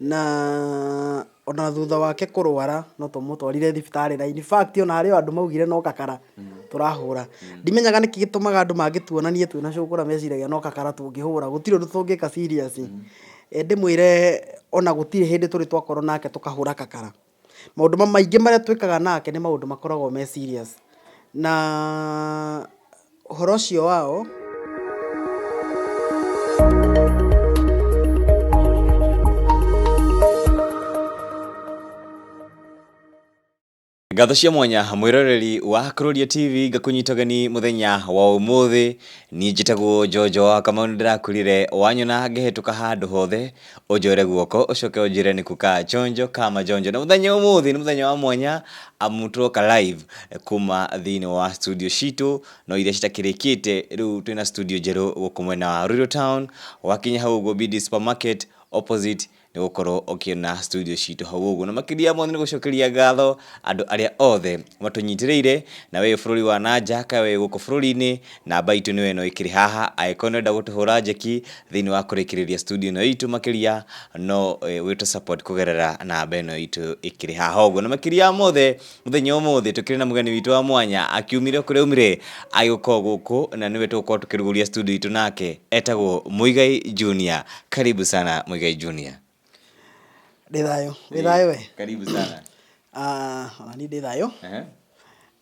na ona thutha wake kũrwara no tũmũtwarire thibitarĩ, na in fact ona harĩ andũ maugire no kakara tũrahũra. Ndimenyaga nĩkĩ gĩtũmaga andũ mangĩtuonanie twĩna cũkũra meciragia no kakara tũngĩhũra, gũtirĩ ũndũ tũngĩka serious. Ndĩmwĩre ona gũtirĩ hĩndĩ tũrĩ twakorwo nake tũkahũra kakara. Maũndũ maingĩ marĩa twĩkaga nake nĩ maũndũ makoragwo me serious, na ũhoro ũcio wao Ngatho cia mwanya mwiroreri wa Kuroria TV ngakunyitogani muthenya wa umuthi ni njitagwo Jojo wa Kamau ndirakurire wanyona ngehetuka handu hothe ujore guoko ucoke ujire ni kuka chonjo kama jonjo na muthenya umuthi ni muthenya wa mwanya amutroka live kuma thini wa studio shitu no iria citakirikite riu twina studio jeru gukumwena wa Ruiru Town wakinya hau go BD Supermarket opposite ni gukoro okiona studio shitu hau uguo na makiria mothe ni gucokeria ngatho andu aria othe matunyitiriire na we bururi wa nanja ka we guko bururi-ini na baitu ni we no ikiri haha aikone nda gutuhura njeki thini wa kurikiriria studio no itu makiria no witu support kugerera na beno itu ikiri haha uguo na makiria mothe muthenya umuthi tukiri na mugeni witu wa mwanya akiumire kuri umire ayuko guku na niwe tuko tukiruguria studio itu nake etagwo Muigai Junior. Karibu sana Muigai Junior. Ndithayo we. Karibu sana. Ona ni ndithayo.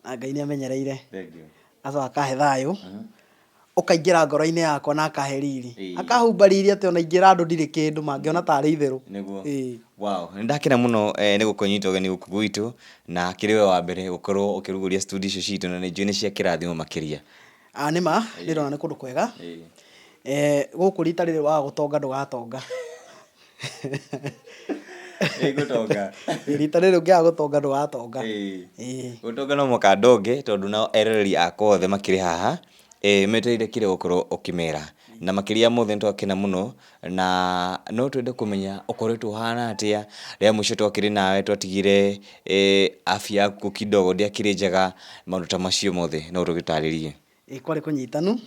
Na Ngai ni amenyereire. Thank you. Aca akahe thayo. Ukaingira ngoro-ini yakwa na akahe riri. Akahumba riri ati ona ingira andu ndiri kindu mangiona tari itheru. Niguo. Wow, ndakena muno ni gukunyita ugeni guku gwitu na kiriwe wa mbere gukorwo ukiruguria studio icio citu na njui ni cia kirathimo makiria. Nima ndirona ni kundu kwega. Guku rita riri wa gutonga ndugatonga. Gutonga. Rita riri ungia gutonga ndugatonga. Gutonga no muka ndonge tondu na ereri akwa othe makiri haha metereire kire gukorwo ukimera na makiria mothe twakena muno na no twende kumenya ukoretwo hana atia ria mwisho twakiri nawe twatigire afya yaku kidogo ndiakiri njega maundu ta macio mothe no tugitaririe. Kwari kunyitanu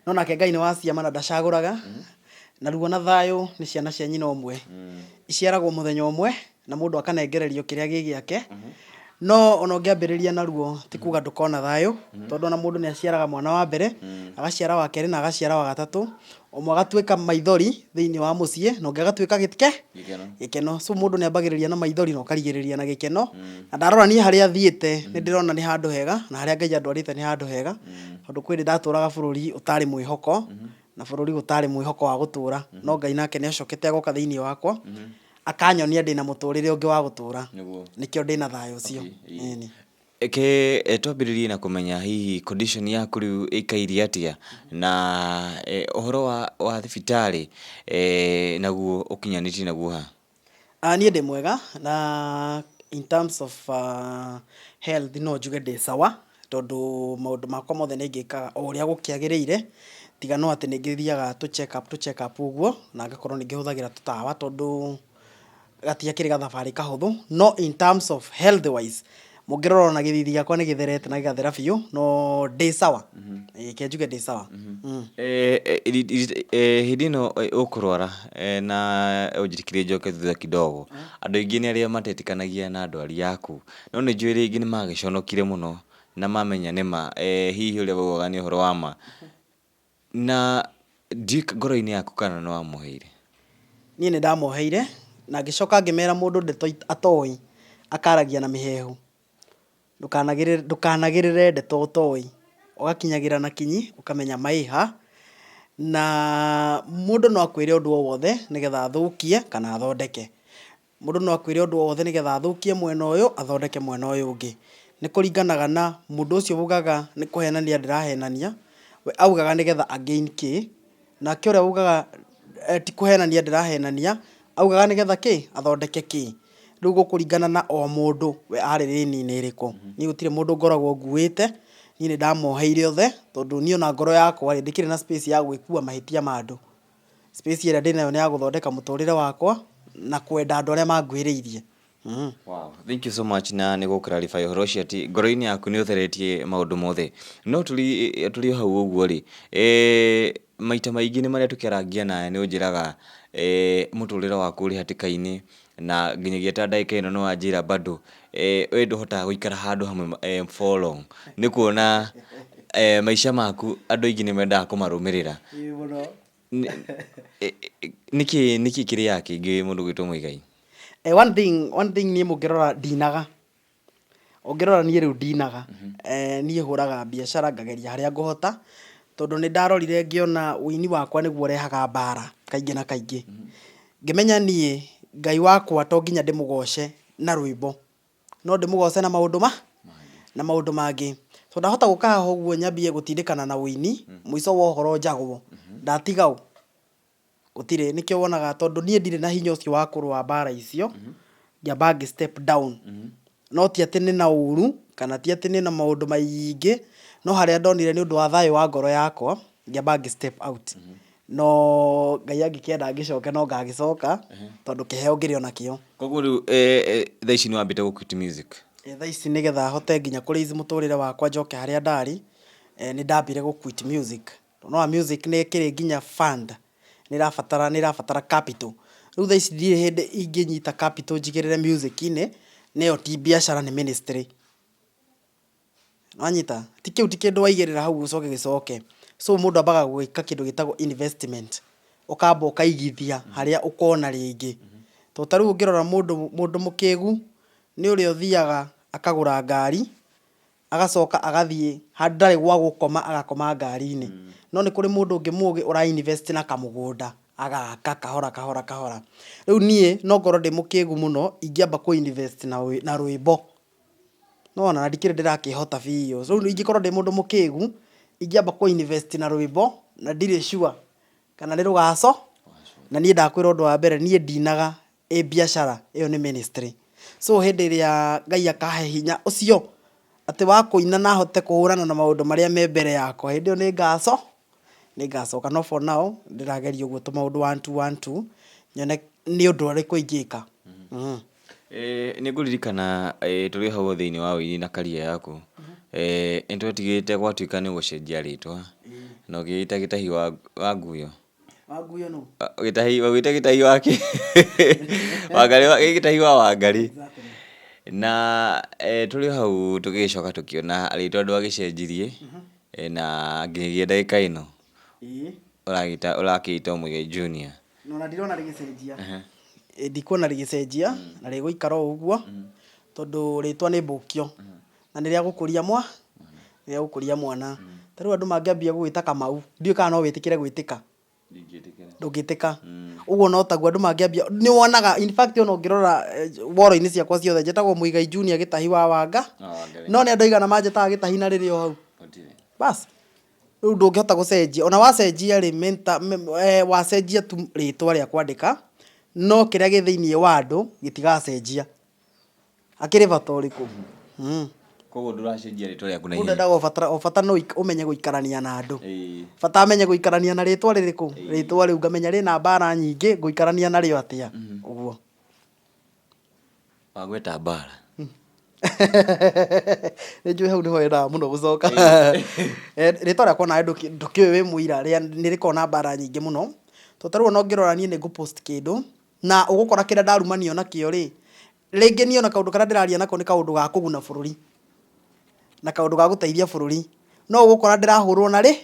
no nake Ngai ni wa ciama na ndacaguraga na ruo na thayo ni ciana cia nyina umwe iciaragwo muthenya umwe na mundu akanengererio kiria gigiake no ona ngiambiriria na ruo ti kuga ndukona thayo tondu na mundu ni aciaraga mwana wa mbere agaciara wa keri na agaciara wa gatatu umwe agatuika maithori thiini wa mucie no ngagatuika gikeno so mundu ni ambagiriria na maithori no karigiriria na gikeno na ndarora ni haria thiite ni ndirona ni handu hega na haria Ngai andwarite ni handu hega tondu kwiri ndaturaga bururi utari mwihoko na bururi utari mwihoko wa gutura no Ngai nake ni acokete agoka thiini wakwa akanyonia ndina muturire ungi wa gutura nikio ndina thayo cio. Twambiririe na kumenya hihi condition yaku riu ikairi atia na uhoro wa thibitari naguo ukinyanitie naguo ha? Nie ndi mwega na in terms of health no njuge ndi sawa tondu maundu makwa mothe ningikaga o uria gukiagiriire tiga no ati ningithiaga to check up uguo na ngakorwo ningihuthagira tutawa tondu gatia kiri gathabari kahuthu no in terms of health wise mungirora na githithi giakwa ni githerete na gigathera biu no ndi sawa kenjuge ndi sawa. Hidino ukurwara na ujirikirie njoke thutha kidogo andu ingi ni aria matetikanagia na ndwari yaku no ni njui ingi ni magiconokire muno na mamenya nima hihi uria baugaga ni uhoro wa ma na dik ngoro-ini yaku kana no amuheire? Nie ni ndamuheire na ngicoka ngimera mundu ndeto atoi akaragia na mihehu ndukanagirire ndeto utoi ugakinyagira na kinyi ukamenya maiha na mundu no akwire undu wothe nigetha athukie kana athondeke. Mundu no akwire undu wothe nigetha athukie mwena uyu athondeke mwena uyu ungi ni kuringanaga na mundu ucio bugaga ni kuhenania ndirahenania we augaga nigetha again ki na kiuria bugaga ti kuhenania ndirahenania augaga nigetha ki athondeke ki riu gukuringana na o mundu we ari rini iriku ni gutire mundu ngoragwo nguite ni ndamoheire othe tondu ni ona ngoro yakwa ri ndikire na space ya gwikua mahitia ma andu space ira ndinayo ni ya guthondeka muturire wakwa na kwenda andu aria manguhiriirie. Wow, thank you so much na ni guklarify horo cia ti ngoro-ini yaku ni utheretie maundu mothe no tuli hau uguo ri maita maingĩ nĩ marĩa tũkĩarangia nawe nĩ ũnjĩraga mũtũrĩre waku ũrĩ hatĩka-inĩ, na nginyagia ta ndagĩka ĩno nĩ wanjĩra bado we ndũhotaga gũikara handũ hamwe for long, nĩ kuona maica maku andũ aingĩ nĩ mendaga kũmarũmĩrĩra. Nĩkĩ kĩrĩa kĩngĩ mũndũ gwĩtwo Muigai? One thing niĩ mũngĩrora ndinaga, ũngĩrora niĩ rĩu ndinaga, niĩ hũraga biacara ngageria harĩa ngũhota, tondũ nĩ ndarorire ngĩona ũini wakwa nĩguo ũrehaga mbara kaingĩ na kaingĩ. Ngĩmenya niĩ Ngai wakwa to nginya ndĩmũgoce na rwĩmbo, no ndĩmũgoce na maũndũ mangĩ. So ndahota gũka haha ũguo nyambie gũtindĩkana na ũini, mũico wa ũhoro njagwo, ndatiga ũ gũtirĩ. Nĩkĩo wonaga tondũ niĩ ndirĩ na hinya ũcio wa kũrũa mbara icio, ngĩamba ngĩ step down. No ti atĩ nĩ na ũru kana ti atĩ nĩ na maũndũ maingĩ, no harĩa ndonire nĩ ũndũ wa thayũ wa ngoro yakwa ngĩamba ngĩ step out. No Ngai angĩkĩenda ngĩcoke no ngagĩcoka, tondũ kĩheo ngĩrĩ ona kĩo. Koguo rĩu thaa ici nĩ wambĩte gũ quit music? Thaa ici nĩgetha hote nginya kũraizi mũtũrĩre wakwa njoke harĩa ndarĩ, nĩ ndambire gũ quit music. No music nĩ ĩkĩrĩ nginya fund, nĩ ĩrabatara capital. Rĩu thaa ici ndirĩ hĩndĩ ingĩnyita capital njigĩrĩre music-inĩ, nĩyo ti biacara, nĩ ministry. Wanyita, ti kĩu ti kĩndũ waigĩrĩra hau gĩcoke. So mũndũ ambaga gwĩka kĩndũ gĩtagwo investment, ũkamba ũkaigithia harĩa ũkona rĩngĩ. Tondũ ta rĩu ũngĩrora mũndũ mũkĩgu nĩ ũrĩa ũthiaga akagũra ngari, agacoka agathiĩ handũ ndarĩ gwa gũkoma agakoma ngari-inĩ. No nĩ kũrĩ mũndũ ũngĩ mũgĩ ũra invest na kamũgũnda agaka kahora. Rĩu niĩ no ngorwo ndĩ mũkĩgu mũno ingĩamba kũ invest na rwĩmbo, no ona na ndikĩrĩ ndĩrakĩhota biũ. Rĩu ingĩkorwo ndĩ mũndũ mũkĩgu ingĩamba kũ invest na rwĩmbo na ndirĩ sure kana nĩ rũgaco. Na niĩ ndakwĩra ũndũ wa mbere, niĩ ndinaga biacara, ĩyo nĩ ministry. So hĩndĩ ĩrĩa Ngai akahe hinya ũcio atĩ wa kũina na hote kũhũrana na maũndũ marĩa me mbere yakwa, hĩndĩ ĩyo nĩ ngacoka. No for now ndĩrageria ũguo tũmaũndũ 1 2 nyone nĩ ũndũ ũrĩkũ ingĩka. Nĩ ngũririkana tũrĩ hau thĩinĩ wa ũini na career yaku, nĩ twetigĩrĩte gwatuĩka nĩ ũgũcenjia rĩtwa na ũgĩĩta Gĩtahi wa Nguyo. Gĩtahi wake Gĩtahi wa Wangari. Na tũrĩ hau tũgĩcoka tũkĩona rĩtwa ndwagĩcenjirie, na nginyagia ndagĩka ĩno ũrakĩĩtwo Muigai Junior. No na ndirona rĩgĩcenjia, ndikuona rĩgĩcenjia na rĩgũikara o ũguo, tondũ rĩtwa nĩ mbũkio na nĩ rĩa gũkũria mwana. Ta rĩu andũ mangĩambia gũgwĩta Kamau, ndiũĩ kana no wĩtĩkĩre gwĩtĩka. Ndũngĩtĩka. Ũguo no taguo andũ mangĩambia, nĩ wonaga in fact ona ũngĩrora woro-inĩ ciakwa ciothe njĩtagwo Muigai Junior Gĩtahi wa Wanga, no nĩ andũ aigana manjĩtaga Gĩtahi na rĩrĩ o hau. Bas rĩu ndũngĩhota gũcenjia, ona wacenjia rĩ wacenjia tu rĩtwa rĩa kwandĩka, no kĩrĩa gĩ thĩinĩ wa andũ gĩtigacenjia. Akĩrĩ bata ũrĩkũ? Koguo ndũracenjia rĩtwa rĩaku na ihenya. O bata no ũmenye gũikarania na andũ. Bata amenye gũikarania na rĩtwa rĩrĩkũ? Rĩtwa rĩu ngamenya rĩna mbara nyingĩ, gũikarania narĩo atĩa. Ũguo wagweta mbara. Nĩ njũĩ hau nĩho yendaga mũno gũcoka. Rĩtwa rĩakwa nawe ndũkĩũĩ wĩ mũira nĩ rĩkoragwo na mbara nyingĩ mũno. Ta rĩu ona ũngĩrora niĩ nĩ ngũ-post kĩndũ na ũgũkora kĩrĩa ndarumanio nakĩo rĩ, rĩngĩ niĩ ona kaũndũ karĩa ndĩraria nako nĩ kaũndũ ga kũguna bũrũri na kaũndũ ga gũteithia bũrũri, no ũgũkora ndĩrahũrwo na rĩ,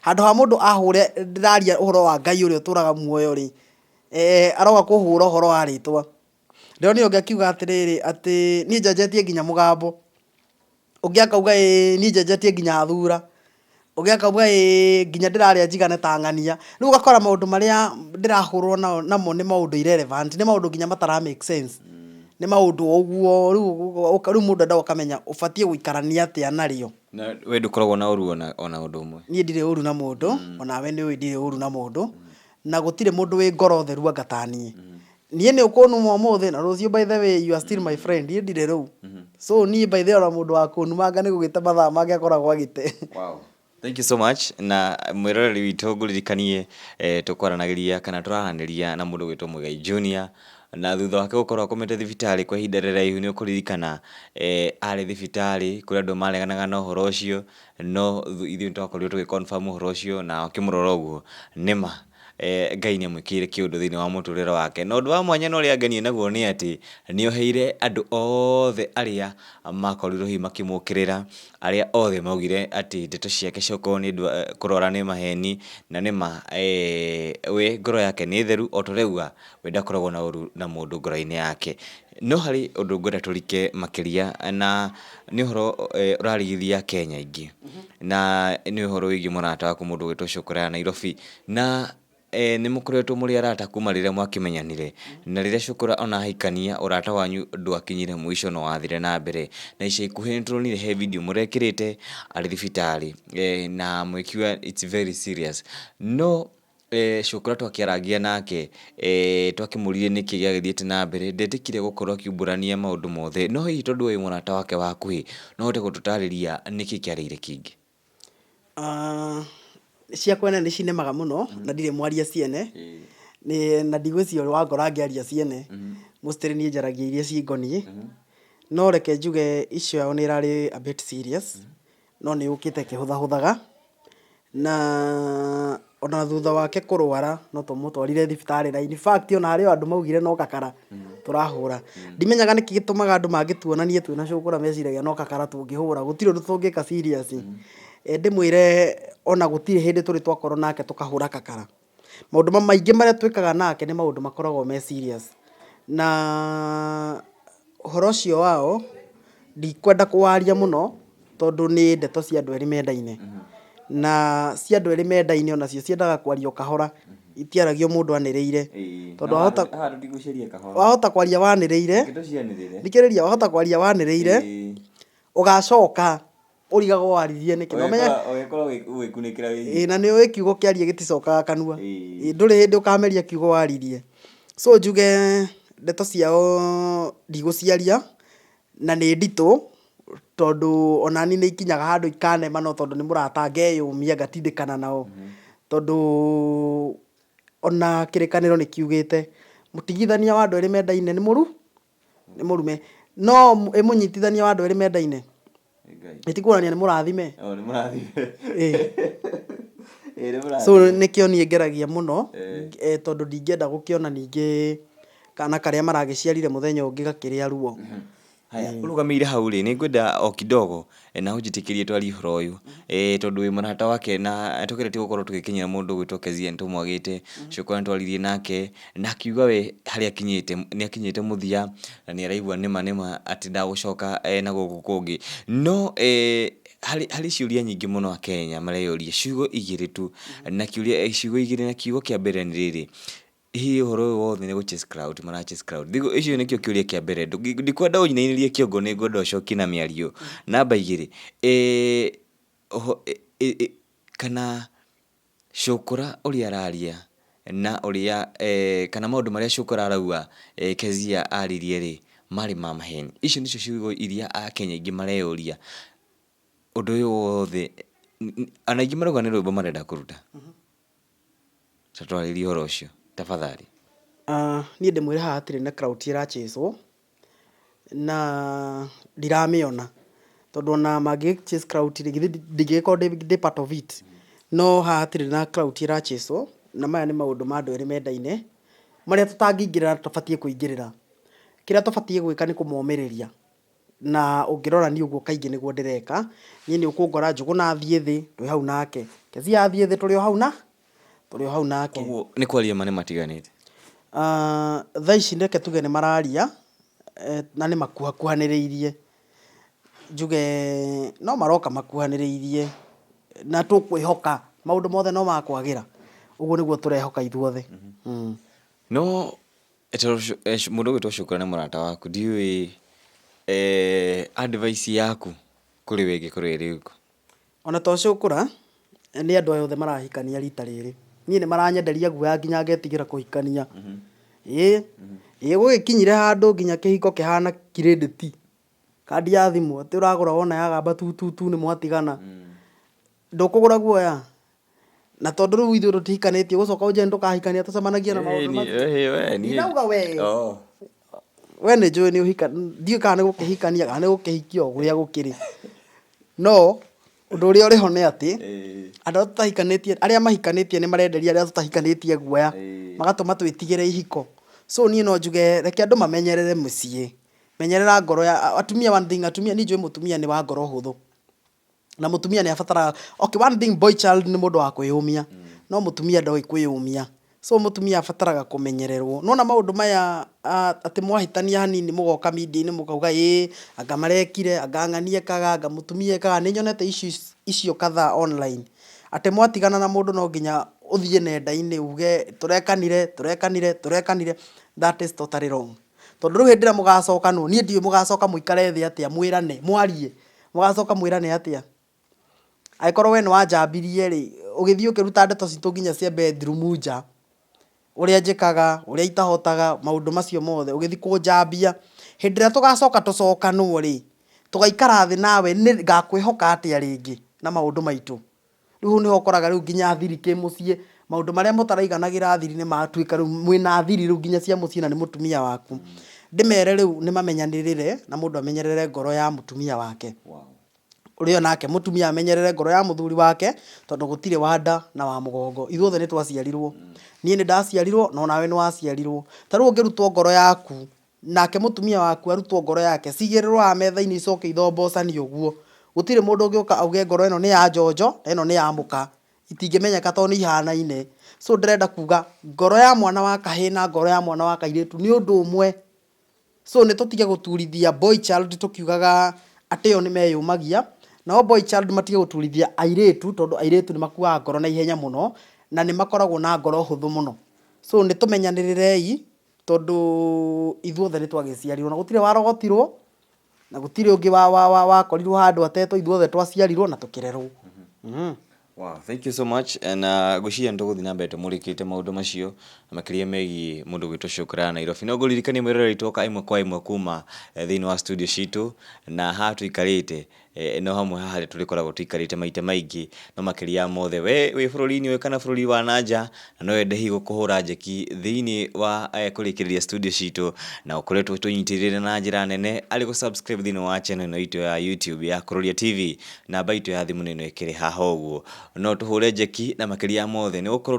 handũ ha mũndũ ahũre ndĩraria ũhoro wa Ngai ũrĩa ũtũraga muoyo rĩ, aroga kũhũra ũhoro wa rĩtwa. Ndĩronire ũngĩ akiuga atĩrĩrĩ, atĩ niĩ njenjetie nginya mũgambo, ũngĩ akauga niĩ njenjetie nginya thura, ũngĩ akauga nginya ndĩrarĩa njigane ta ng'ania. Rĩu ũgakora maũndũ marĩa ndĩrahũrwo namo nĩ maũndũ irrelevant, nĩ maũndũ nginya matara make sense, nĩ maũndũ ũguo. Rĩu mũndũ endaga ũkamenya ũbatiĩ gũikarania atĩa narĩo. Na we ndũkoragwo na ũru ona ũndũ ũmwe? Niĩ ndirĩ ũru na mũndũ, onawe nĩũĩ ndirĩ ũru na mũndũ, na gũtirĩ mũndũ wĩ ngoro theru anga ta niĩ. Niĩ nĩ ũkũnuma ũmũthĩ na rũciũ by the way you are still my friend, niĩ ndirĩ rũu. So niĩ by the way ona mũndũ wa kũnumanga nĩ gũgĩte mathaa make akoragwo agĩte. Wow. Thank you so much. Na mwĩroreri witũ ngũririkanie tũkwaranagĩria kana tũraranĩria na mũndũ gwĩtwo Muigai Junior, na thutha wake gũkorwo akomete thibitarĩ kwa ihinda rĩraihu nĩ ũkũririkana arĩ thibitarĩ kũrĩa andũ mareganaga na ũhoro ũcio, no ithuĩ nĩtwakorirwo tũgĩ confirm ũhoro ũcio, na ũkĩmũrora ũguo nĩma Ngai nĩamwĩkĩire kĩũndũ thĩinĩ wa mũtũrĩre wake. Na ũndũ wa mwanya na ũrĩa angenie naguo nĩ atĩ nĩoheire andũ othe arĩa makorirwo hihi makĩmũkĩrĩra, arĩa othe maugire atĩ ndeto ciake ciokorwo nĩ kũrwara nĩ maheni, na nĩma we ngoro yake nĩ theru, o ta ũrauga we ndakoragwo na ũru na mũndũ ngoro-inĩ yake. No harĩ ũndũ ngwenda tũrike makĩria, na nĩ ũhoro ũrarigithia Akenya aingĩ, na nĩ ũhoro wĩgiĩ mũrata waku mũndũ ũgwĩtwo Shukran Nairobi, na nĩmũkoretwo mũrĩ arata kuma rĩrĩa mwakĩmenyanire, na rĩrĩa Shukran ona ahikania ũrata wanyu ndwakinyire mũico na wathire na mbere, na ica ikuhĩ nĩtũronire he video mũrekĩrĩte arĩ thibitarĩ na mwĩkiuga it's very serious. No Shukran twakĩarangia nake twakĩmũrire nĩkĩ gĩagĩthiĩte na mbere, ndetĩkire gũkorwo akiumbũrania maũndũ mothe, no hihi tondũ wĩ mũrata wake wa hakuhĩ no ũhote gũtũtarĩria nĩkĩ kĩarĩire kĩngĩ? Ciakwa nene nĩcinemaga mũno na ndirĩ mwaria ciene, na ndigwĩciria ũrĩ wa ngoro angĩaria ciene, mostly niĩ njaragia iria cingoniĩ, no reke njuge icio yao nĩ ĩrarĩ a bit serious, no nĩ yũkĩte ĩkĩhũthahũthaga, na ona thutha wake kũrwara no tũmũtwarire thibitarĩ, na in fact ona harĩ andũ maugire no kakara tũrahũra. Ndimenyaga nĩkĩ gĩtũmaga andũ mangĩtuonanie twĩna Shukran meciiragia no kakara tũngĩhũra, gũtirĩ ũndũ tũngĩka serious. Ndĩmwĩre ona gũtirĩ hĩndĩ tũrĩ twakorwo nake tũkahũra kakara. Maũndũ maingĩ marĩa twĩkaga nake nĩ maũndũ makoragwo me serious, na ũhoro ũcio wao ndikwenda kũwaria mũno tondũ nĩ ndeto cia andũ erĩ mendaine, na cia andũ erĩ mendaine onacio ciendaga kwario kahora, itiaragio mũndũ anĩrĩire, tondũ wahota kwaria wanĩrĩire, thikĩrĩria, wahota kwaria wanĩrĩire ũgacoka ũrigaga waririe nĩkĩ, na ũmenye na nĩũĩ kiugo kĩaria gĩticokaga kanua, ndũrĩ hĩndĩ ũkameria kiugo waririe. So njuge ndeto ciao ndigũciaria, na nĩ nditũ tondũ onani nĩ ikinyaga handũ ikanema, no tondũ nĩ mũrata ngeyũmia ngatindĩkana nao, tondũ ona kĩrĩkanĩro nĩ kiugĩte mũtigithania wa andũ erĩ mendaine nĩ mũrume, no mũnyitithania wa andũ erĩ mendaine ĩtikuonania nĩ mũrathime. So nĩkĩo niĩ ngeragia mũno, tondũ ndingĩenda gũkĩona ningĩ kana karĩa maragĩciarire mũthenya ũngĩ gakĩrĩa ruo. Ũrũgamĩire hau rĩ, nĩngwenda o kidogo na ũnjĩtĩkĩrie twarie ũhoro ũyũ, tondũ wĩ mũrata wake na tũgeretie gũkorwo tũgĩkinyĩra mũndũ ũgwĩtwo Kezia nĩtũmwagĩte, Shukran twaririe nake na akiuga we harĩa akinyĩte nĩakinyĩte mũthia, na nĩaraigua nĩma atĩ ndagũcoka na gũkũ kũngĩ. No harĩ ciũria nyingĩ mũno Akenya mareyũria ciugo igĩrĩ tu, na ciugo igĩrĩ na kiugo kĩa mbere nĩ rĩrĩ, hihi ũhoro ũyũ wothe nĩ chase cloud, mara chase cloud. Icio nĩkĩo kĩũria kĩa mbere, ndikwenda ũnyinainĩrie kĩongo, nĩngwenda ũcokie na mĩario. Namba igĩrĩ, kana Shukran ũrĩa araria na ũrĩa kana maũndũ marĩa Shukran arauga Kezia aririe rĩ marĩ ma maheni? Icio nĩcio ciugo iria Akenya aingĩ mareyũria. Ũndũ ũyũ wothe ana aingĩ marauga nĩ rwĩmbo marenda kũruta. Twarĩrie ũhoro ũcio tafadhali. Niĩ ndĩmwĩre haha hatirĩ na cloud ĩrachĩcwo, na ndiramĩona, tondũ ona mangĩ-chase cloud ndingĩgĩkorwo ndĩ part of it, no haha hatirĩ na cloud ĩrachĩcwo, na maya nĩ maũndũ ma andũ erĩ mendaine marĩa tũtangĩingĩrĩra tũbatiĩ kũingĩrĩra. Kĩrĩa tũbatiĩ gwĩka nĩ kũmomĩrĩria, na ũngĩrora niĩ ũguo kaingĩ nĩguo ndĩreka. Niĩ nĩ ũkũngora Njũgũna athiĩ thĩ, twĩ hau nake, Kezia athiĩ thĩ, tũrĩ o hau nake. Ũguo nĩ kwaria ma nĩ matiganĩte. Thaa ici reke tuge nĩ mararia na nĩ makuhanĩrĩirie, njuge no maroka makuhanĩrĩirie, na tũkwĩhoka maũndũ mothe no makwagĩra, ũguo nĩguo tũrehoka ithuothe. No mũndũ ũgwĩtwo Shukran nĩ mũrata waku, ndiũĩ advice yaku kũrĩ we ĩngĩkorwo ĩrĩ ũkũ? Ona to Shukran, nĩ andũ aya othe marahikania rita rĩrĩ, niĩ nĩ maranyenderia guoya nginya ngetigĩra kũhikania. Gũgĩkinyire handũ nginya kĩhiko kĩhana credit kandi ya thimũ, atĩ ũragũra wona yagamba tu nĩ mwatigana. Ndũkũgũra guoya, na tondu riu ithuĩ tũtihikanĩtie gũcoka ũnjĩre ndũkahikania tũcemanagie na maũndũ macio. Ndinauga we we nĩ njũĩ nĩ ũhika, ndiũĩ kana nĩ gũkĩhikania kana nĩ gũkĩhikia o ũrĩa gũkĩrĩ, no ũndũ ũrĩa ũrĩ ho nĩ atĩ andũ arĩa tũtahikanĩtie, arĩa mahikanĩtie nĩ marenderia arĩa tũtahikanĩtie guoya, magatũma twĩtigĩre ihiko. So niĩ no njuge reke andũ mamenyerere mũciĩ, menyerera ngoro ya atumia. One thing, atumia, niĩ njũĩ mũtumia nĩ wa ngoro hũthũ, na mũtumia nĩ abataraga, okay, one thing, boy child nĩ mũndũ wa kwĩyũmia, no mũtumia ndoĩ kwĩyũmia. So mũtumia abataraga kũmenyererwo. Nona maũndũ maya atĩ mwahĩtania hanini mũgoka media-inĩ mũkauga anga marekire, anga ng'ani ekaga, anga mũtumia ekaga. Nĩ nyonete icio kadhaa online, atĩ mwatigana na mũndũ no nginya ũthiĩ nenda-inĩ uge tũrekanire. That is totally wrong. Tondũ rĩu hĩndĩ ĩrĩa mũgacokanwo, niĩ ndiũĩ mũgacoka mũikare thĩ atĩa, mwĩrane, mwarie, mũgacoka mwĩrane atĩa. Angĩkorwo we nĩ wanjambirie rĩ, ũgĩthiĩ ũkĩruta ndeto citũ nginya cia bedroom nja, ũrĩa njĩkaga, ũrĩa itahotaga, maũndũ macio mothe ũgĩthiĩ kũnjambia, hĩndĩ ĩrĩa tũgacoka tũcokanwo rĩ, tũgaikara thĩ nawe, ngakwĩhoka atĩa rĩngĩ na maũndũ maitũ. Rĩu nĩho ũkoraga rĩu nginya thiri kĩ mũciĩ, maũndũ marĩa mũtaraiganagĩra thiri nĩ matuĩka rĩu mwĩna thiri rĩu nginya cia mũciĩ na nĩ mũtumia waku. Ndĩmere rĩu nĩ mamenyanĩrĩre na mũndũ amenyerere ngoro ya mũtumia wake. Ũrĩa nake mũtumia amenyerere ngoro ya mũthuri wake, tondũ gũtirĩ wa nda na wa mũgongo, ithuothe nĩ twaciarirwo. Niĩ nĩ ndaciarirwo, no nawe nĩ waciarirwo. Ta rĩu ũngĩrutwo ngoro yaku, nake mũtumia waku arutwo ngoro yake, cigĩrĩrwo haha metha-inĩ icoke ithombocanio ũguo. Gũtirĩ mũndũ ũngĩũka auge ngoro ĩno nĩ ya njonjo, ĩno nĩ ya mũka, itingĩmenyeka tondũ nĩ ihanaine. So ndĩrenda kuga ngoro ya mwana wa kahĩĩ na ngoro ya mwana wa kairĩtu nĩ ũndũ ũmwe. So nĩ tũtige gũturithia boy child tũkiugaga atĩ o nĩ meyũmagia, nao boy child matige gũturithia airĩtu, tondũ airĩtu nĩ makuaga ngoro na ihenya mũno na nĩ makoragwo na ngoro hũthũ mũno. So nĩ tũmenyanĩrĩrei, tondũ ithuothe nĩ twagĩciarirwo na gũtirĩ warogotirwo, na gũtirĩ ũngĩ wakorirwo handũ atetwo, ithuothe twaciarirwo na tũkĩrerwo. Wow, thank you so much. And gwĩciria nĩ tũgũthiĩ na mbere tũmũrĩkĩte maũndũ macio makĩria megiĩ mũndũ gwĩtwo Shukran Nairobi. No ngũririkanie mwĩroreri twoka ĩmwe kwa ĩmwe kuma thĩinĩ wa studio citũ, na haha tũikarĩte no hamwe haha tũrĩkoragwo tũikarĩte maita maingĩ, no makĩria ya mothe we wĩ bũrũri-inĩ ũyũ kana bũrũri wa nanja, na no wende hihi gũkũhũra njeki thĩinĩ wa kũrĩkĩrĩria studio citũ, na ũkoretwo tũnyitĩrĩire na njĩra nene arĩ gũ-subscribe thĩinĩ wa channel ĩno itũ ya YouTube ya Kuroria TV, namba itũ ya thimũ nĩ ĩkĩrĩ haha ũguo. No tũhũre njeki na makĩria ya mothe nĩ gũkorwo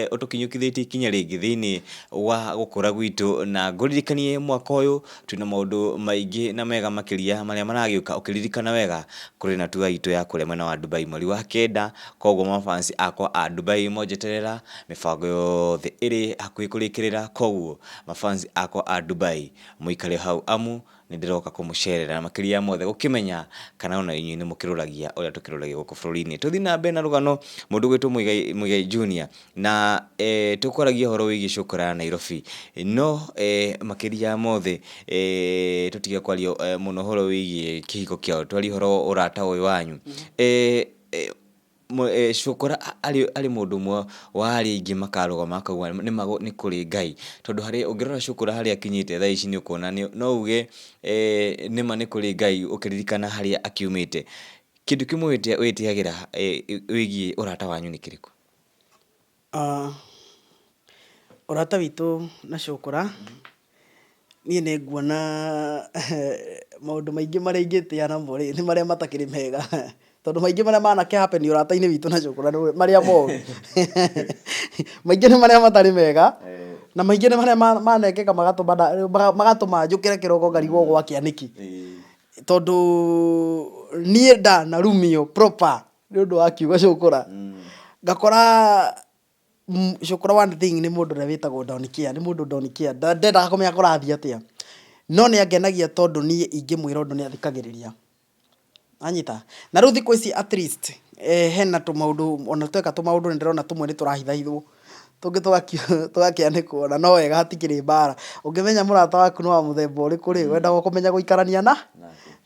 ũtũkinyũkithĩtie ikinya rĩngĩ thĩinĩ wa gũkũra gwitũ, na ngũririkanie mwaka ũyũ twĩna maũndũ maingĩ na mega makĩria marĩa maragĩũka. Ũkĩririkana wega kũrĩ na tour itũ ya kũrĩa mwena wa Dubai mweri wa kenda, koguo mafansi akwa a Dubai mojeterera, mĩbango yothe ĩrĩ hakuhĩ kũrĩkĩrĩra, koguo mafansi akwa a Dubai mũikare hau amu nĩ ndĩroka kũmũcerera na makĩria ya mothe gũkĩmenya kana ona inyuĩ nĩ mũkĩrũragia ũrĩa tũkĩrũragia gũkũ bũrũri-inĩ. Tũthiĩ na mbere na rũgano mũndũ gwĩtwo Muigai Junior, na tũkwaragia ũhoro wĩgiĩ Shukran Nairobi, no makĩria ya mothe tũtige kwaria mũno ũhoro wĩgiĩ kĩhiko kĩao, twarie ũhoro ũrata ũyũ wanyu. Shukran arĩ mũndũ ũmwe wa arĩa aingĩ makarũgama makauga nĩ kũrĩ Ngai, tondũ harĩa ũngĩrora Shukran harĩa akinyĩte thaa ici nĩ ũkuona no uge nĩma nĩ kũrĩ Ngai ũkĩririkana harĩa akiumĩte. Kĩndũ kĩmwe wĩtĩagĩra wĩgiĩ ũrata wanyu nĩ kĩrĩkũ? Ũrata witũ na Shukran, niĩ nĩ nguona maũndũ maingĩ marĩa ingĩtĩa namo rĩ nĩ marĩa matakĩrĩ mega, tondũ maingĩ marĩa manakĩhappen ũrata-inĩ witũ na Shukran marĩa moru maingĩ nĩ marĩa matarĩ mega, na maingĩ nĩ marĩa manekĩka magatũma njũkĩre kĩroko ngarigwo gwakia nĩkĩ, tondũ niĩ ndanarumio proper nĩ ũndũ wa kiuga Shukran. Ngakora Shukran one thing nĩ mũndũ ũrĩa wĩtagwo Donkey, nĩ mũndũ Donkey, ndendaga kũmenya kũrathiĩ atĩa, no nĩ angenagia tondũ niĩ ingĩmwĩra ũndũ nĩ athikagĩrĩria, anyita. Na rĩu thikũ ici at least hena tũmaũndũ, ona tweka tũmaũndũ nĩ ndĩrona tũmwe nĩ tũrahithahithwo, tũngĩ tũgakĩanĩkwo, na no wega hatikĩrĩ mbara. Ũngĩmenya mũrata waku nĩ wa mũthemba ũrĩkũ rĩ, wendaga kũmenya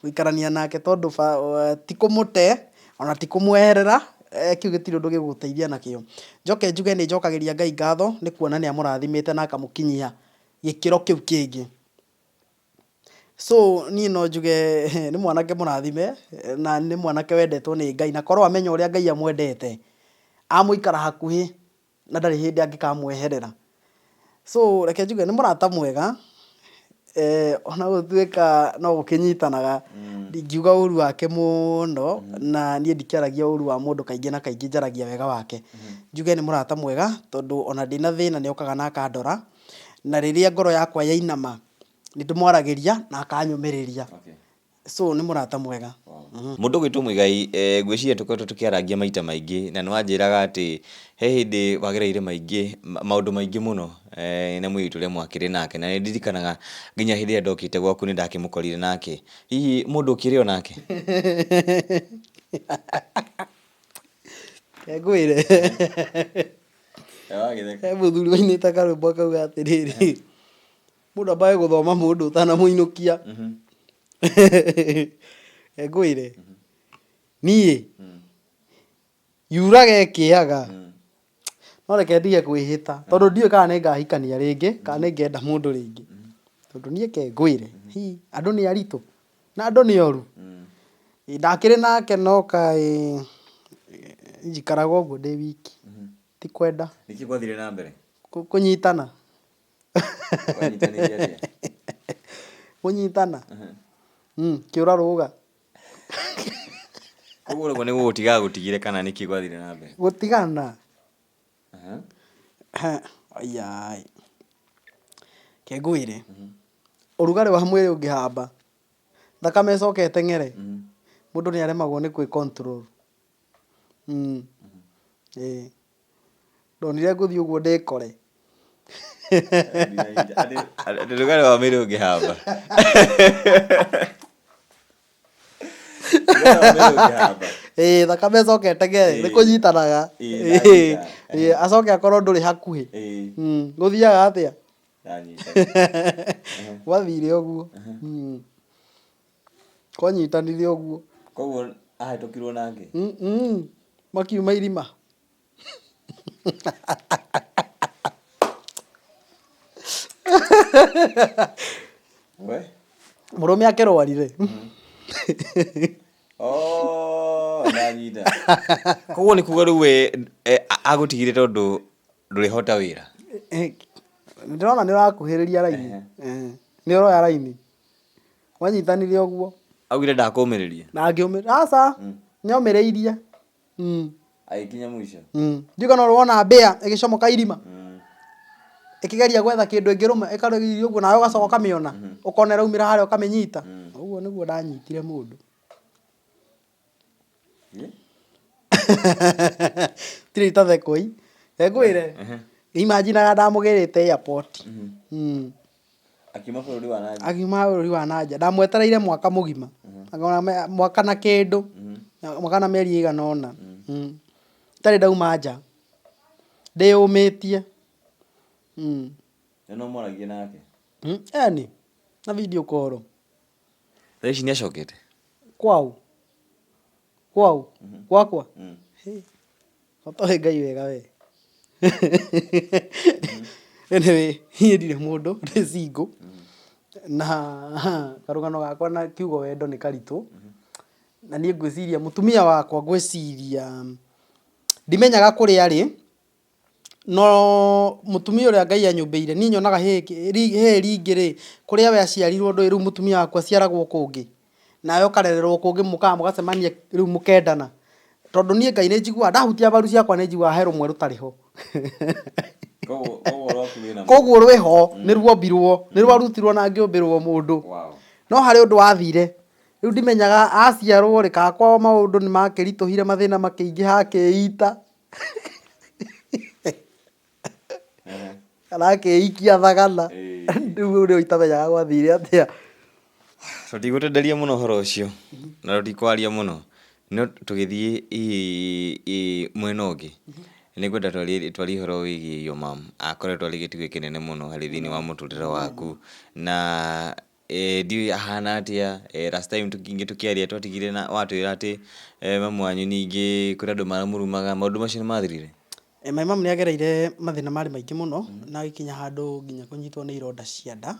gũikarania nake, tondũ ti kũmũte ona ti kũmweherera, kĩu gĩtirĩ ũndũ gĩgũgũteithia nakĩo. Njoke njuge nĩ njokagĩria Ngai ngatho nĩ kuona nĩ amũrathimĩte na akamũkinyia gĩkĩro kĩu kĩngĩ. So niĩ no njuge nĩ mwanake mũrathime na nĩ mwanake wendetwo nĩ Ngai, na korwo amenya ũrĩa Ngai amwendete amũikara hakuhĩ na ndarĩ hĩndĩ angĩkamweherera. So reke njuge nĩ mũrata mwega, ona gũtuĩka no gũkĩnyitanaga, ndingiuga ũru wake mũno, na niĩ ndikĩaragia ũru wa mũndũ kaingĩ na kaingĩ, njaragia wega wake. Njuge nĩ mũrata mwega tondũ ona ndĩna thĩna nĩ okaga na akandora, na rĩrĩa ngoro yakwa yainama nĩ ndĩmwaragĩria na akanyũmĩrĩria. So nĩ mũrata mwega. Mũndũ gwĩtwo Muigai, ngwĩciria tũkoretwo tũkĩarangia maita maingĩ, na nĩ wanjĩraga atĩ he hĩndĩ wagereire maũndũ maingĩ mũno na mũirĩtu ũrĩa mwakĩrĩ nake, na nĩ ndirikanaga nginya hĩndĩ ĩrĩa ndokĩte gwaku nĩ ndakĩmũkorire nake. Hihi mũndũ ũkĩrĩ o nake? Ngwĩre he mũthuri woinĩte karwĩmbo akauga atĩrĩrĩ, mũndũ ambaye gũthoma mũndũ ũtanamũinũkia. Ngwĩre niĩ yuraga ĩkĩaga, no reke ndige kwĩhĩta tondũ ndiũĩ kana nĩ ngahikania rĩngĩ kana nĩ ngenda mũndũ rĩngĩ, tondũ niĩ ke ngwĩre andũ nĩ aritũ na andũ nĩ oru. Ndakĩrĩ nake no kaĩ njikaraga ũguo ndĩ wiki, ti kwenda. Nĩkĩ gwathire na mbere? Kũnyitana. Kũnyitana. Kĩũra rũga. Koguo nĩ gũgũtiga gũtigire kana nĩkĩ gwathire na mbere? Gũtigana. Ayai. Ke ngwĩre ũrugarĩ wa mwĩrĩ ũngĩhamba, thakame ĩcoke ĩteng'ere, mũndũ nĩ aremagwo nĩ kwĩ control. Ndonire ngũthiĩ ũguo ndĩkore. Ũrugarĩ wa mwĩrĩ ũngĩhamba. Thakame ĩcoke ĩteng'ere, nĩ kũnyitanaga. Acoke akorwo ndũrĩ hakuhĩ. Gũthiaga atĩa? Gwathire ũguo. Kwanyitanire ũguo. Koguo ahĩtũkirwo nake? Makiuma irima. Mũrũme akĩrwarire. Ndanyita. Koguo nĩ kuga rĩu we agũtigire tondũ ndũrĩhota wĩra? Ndĩrona nĩ ũrakuhĩrĩria raini. Nĩ ũroya raini. Wanyitanire ũguo. Augire ndakũmĩrĩria? Na angĩũmĩrĩria. Aca, nĩomĩrĩirie. Agĩkinya mũico? Ndiũĩ no wona mbĩa ĩgĩcomoka irima, ĩkĩgeria gwetha kĩndũ ĩngĩrũma, ĩkarũgĩrĩria ũguo nawe ũgacoka ũkamĩona, ũkona ĩraumĩra harĩa ũkamĩnyita. Ũguo nĩguo ndanyitire mũndũ. Tirĩ itathekoi. Ngwĩre imaginaga ndamũgĩrĩte airport. Akiuma bũrũri wa nanja? Akiuma bũrũri wa nanja. Ndamwetereire mwaka mũgima, mwaka na kĩndũ, mwaka na mĩeri ĩigana ũna. Itarĩ ndauma nja, ndĩyũmĩtie. Na no mwaragia nake? Eni, na video call. Thaa ici nĩ acokete? Kwau? Gwakwa? Otoĩ Ngai wega we. Anyway, niĩ ndirĩ mũndũ, ndĩ single. Na karũgano gakwa na kiugo wendo nĩ karitũ. Na niĩ ngwĩciria mũtumia wakwa, ngwĩciria ndimenyaga kũrĩa arĩ, no mũtumia ũrĩa Ngai anyũmbĩire, niĩ nyonaga hĩ ringĩ-rĩ, kũrĩa we aciarirwo ndũĩ rĩu mũtumia wakwa aciaragwo kũngĩ, nawe ũkarererwo kũngĩ, mũkaga mũgacemania rĩu mũkendana. Tondũ niĩ Ngai nĩ njiguaga, ndahutia mbaru ciakwa nĩ njiguaga he rũmwe rũtarĩ ho. Koguo rwĩho, nĩ ruombirwo, nĩ rwarutirwo na ngĩũmbĩrwo mũndũ. No harĩ ũndũ wathire, rĩu ndimenyaga aciarwo-rĩ, kana kwao maũndũ nĩ makĩritũhire, mathĩna makĩingĩha akĩĩita. Kana akĩĩikia thagana. Rĩu nĩyo itamenyaga gwathire atĩa. Tũtigũtenderia mũno ũhoro ũcio, na tũtikwaria mũno, no tũgĩthiĩ mwena ũngĩ. Nĩ ngwenda twarie ũhoro wĩgiĩ your mom. Akoretwo arĩ gĩtugĩ kĩnene mũno harĩ thĩinĩ wa mũtũrĩre waku, na ndiũĩ ahana atĩa. Last time tũkĩaria twatigire na watwĩra atĩ mamu wanyu ningĩ kũrĩ andũ maramũrumaga. Maũndũ macio nĩ mathirire? My mom nĩ agereire mathĩna marĩ maingĩ mũno, na agĩkinya handũ nginya kũnyitwo nĩ ironda cia nda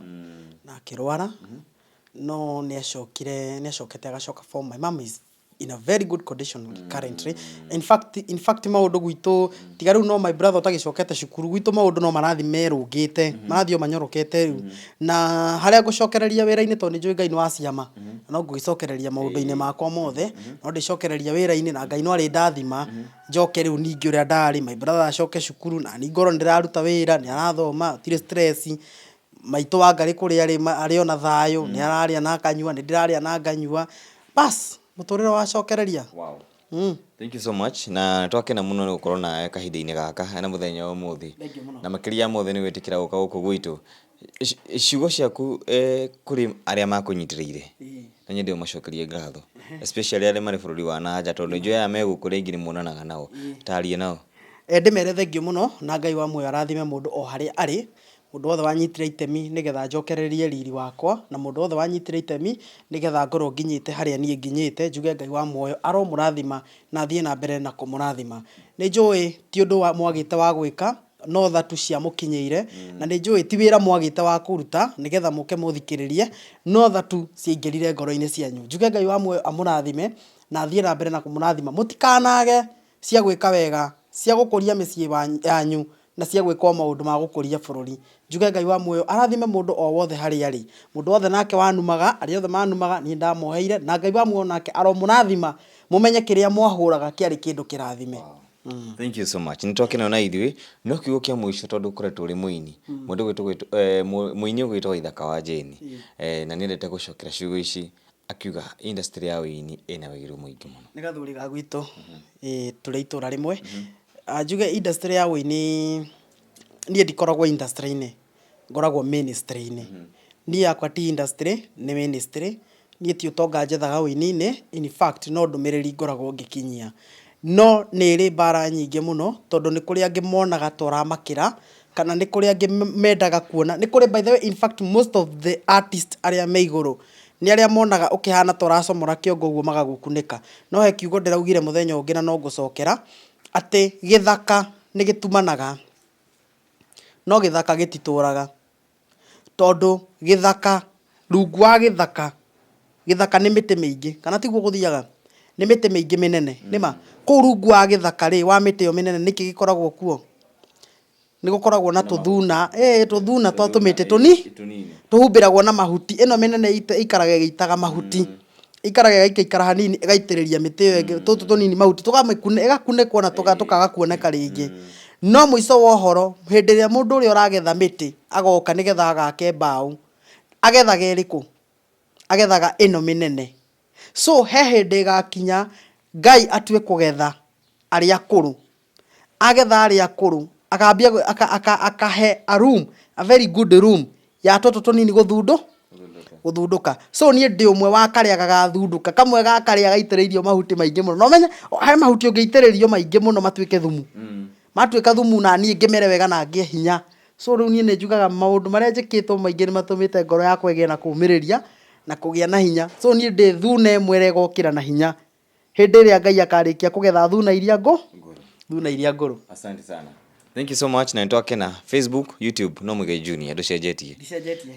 na akĩrwara, no nĩ acokete agacoka form. My mom is in a very good condition currently. In fact maundu gwitu tiga riu no my brother utagicokete cukuru gwitu maundu no marathi merungite marathi manyorokete riu na haria ngucokereria wira-ini tondu njui Ngai ni wa ciama no ngugicokereria maundu-ini makwa mothe no ndicokereria wira-ini na Ngai no ari ndathima njoke riu ningi uria ndari my brother acoke cukuru na ni ngoro ndiraruta wira ni arathoma tire stress maitu wa ngari kuria ari ona thayo ni araria na akanyua ni ndiraria na nganyua bas muturire wacokereria. Wow. Thank you so much na twakena muno ni gukorwo na kahinda-ini gaka na muthenya wa muthi na makiria mothe ni gwitikira guka guku gwitu ciugo ciaku kuri aria makunyitiriire na nyende umacokerie ngatho especially aria mari bururi wa nanja tondu njui aya megukuria ingi ni muonanaga nao tarie nao. Ndimere thengio muno na Ngai wa muoyo arathime mundu o haria ari mundu wothe wanyitire itemi nigetha njokererie riri wakwa na mundu wothe wanyitire itemi nigetha ngorwo nginyite haria nie nginyite njuge Ngai wa muoyo aromurathima na thie na mbere na kumurathima. Ni njui ti undu mwagite wa gwika no thatu cia mukinyeire na ni njui ti wira mwagite wa kuruta nigetha muke muthikiririe no thatu ciaingirire ngoro-ini cianyu njuge Ngai wa muoyo amurathime na thie na mbere na kumurathima mutikanage cia gwika wega cia gukuria micii yanyu na cia gwika maundu ma gukuria bururi njuge Ngai wa muoyo arathime mundu o wothe hari ari mundu wothe nake wanumaga ari othe manumaga ni ndamoheire na Ngai wa muoyo nake aromurathima mumenye kiria mwahuraga kiari kindu kirathime. Thank you so much. Nitwakena na ithui no kiugo kia mwisho tondu kuretwo ri muini mundu gwitu muini ugwitwo Ithaka wa Jane na niendete gucokera ciugo ici akiuga industry ya uini ina wigiru muingi muno ni gathuri ga gwitu turi itura rimwe njuge industry ya uini nie ndikoragwo industry-ini ngoragwo ministry-ini ni yakwa ti industry ni ministry nie ti utonga njethaga uini-ini in fact no ndumiriri ngoragwo ngikinyia no ni ri bara nyingi muno tondu ni kuri angi monaga tora makira kana ni kuri angi mendaga kuona ni kuri by the way in fact most of the artists aria me iguru ni aria monaga ukihana tora comora kiongo guo magagukunika no he kiugo ndiraugire muthenya ungi na no ngucokera ati githaka ni gitumanaga no githaka gitituraga tondu githaka rungu wa githaka ni miti mingi kana tiguo guthiaga ni miti mingi minene nima ku rungu wa githaka ri wa miti yo minene niki gikoragwo kuo ni gukoragwo na tuthuna tuthuna twa tumiti tuhumbiragwo na mahuti ino minene ikaraga gitaga mahuti ikaraga ikara hanini igaitiriria miti yo ingi tutu tunini mahuti igakunekwo na tukaga kuoneka ringi no muico wa horo hindi ria mundu uri uragetha miti agoka nigetha agake mbao agethaga iriku agethaga ino minene so he hindi gakinya Ngai atue kugetha ari akuru agetha ari akuru akambia akahe a room a very good room ya toto tonini guthunduka so nie ndi umwe wa karia gagathunduka kamwe ga karia gaitiririo mahuti maingi muno no menye he mahuti ungiitiririo maingi muno matuike thumu matuika thumu na nie ngimere wega na ngie hinya so riu nie ni njugaga maundu maria njikitwo maingi ni matumite ngoro yakwa igie na kumiriria na kugia na hinya so nie ndi thuna imwe gokira na hinya hindi ria Ngai akarikia kugetha thuna iria nguru. Asante sana. Thank you so much na nitwakena Facebook, YouTube no Muigai Junior nducenjetie.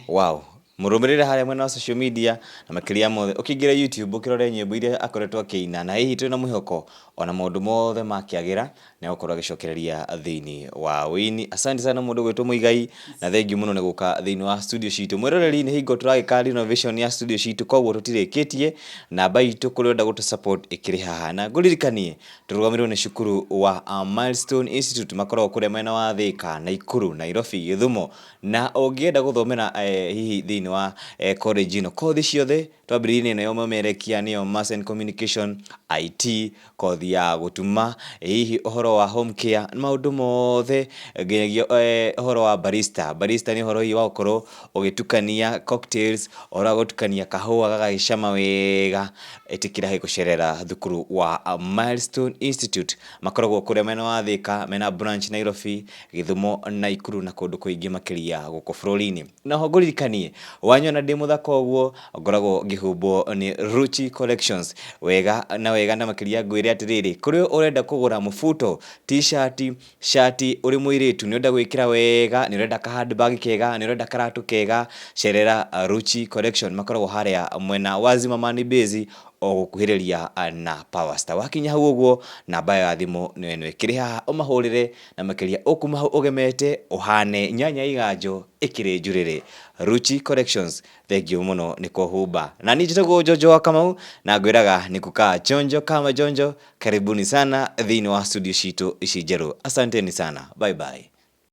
Wow. Murumirire haria mwena wa social media na makiria mothe ukiingira YouTube ukirore nyimbo iria akoretwo akiina na hihi twina mwihoko ona maundu mothe makiagira na gukorwo agicokereria thiini wa wini. Asante sana mundu gwitwo Muigai na thank you muno ni guka thiini wa studio citu mwiroreri ni hingo turagika renovation ya studio citu koguo tutirikitie na baitu kurenda gutu support ikiri haha na nguririkanie turugamirwo ni cukuru wa Milestone Institute makoragwo kuria mwena wa Thika na Ikuru Nairobi Githumo na ungienda guthomera hihi thiini wa college ino kothi ciothe twambiririe nayo mumerekia niyo Mass and Communication IT kothi ya gutuma hihi uhoro wa home care maundu mothe nginyagia uhoro wa barista ni uhoro wa gukorwo ugitukania cocktails ora gutukania kahua gagagicama wega etikira he gucerera thukuru wa Milestone Institute makoragwo kuria mena wa Thika mena branch Nairobi Githumo na Ikuru na kundu kuingi makiria guko bururi-ini naho nguririkanie wanyona ndi muthaka uguo ngoragwo ngihumbo ni Ruchi Collections wega na makiria ngwire atiriri kuri urenda kugura mufuto t-shirt shati uri muiritu ni urenda gwikira wega ni urenda ka handbag kega ni urenda karatu kega cerera Ruchi Collection makoragwo haria mwena wa Zimamani Base o gukuhiriria na Power Star. Wakinya hau uguo namba ya thimu ni eno ikiri haha umahurire na makiria ukuma hau ugemete uhane nyanya iganjo ikiri njurire. Ruchi Collections, thengio muno ni kuhumba. Na ni njitagwo Jojo wa Kamau na ngwiraga ni kukaa chonjo kama jonjo. Karibuni sana thiini wa studio citu ici njeru. Asanteni sana. Bye bye.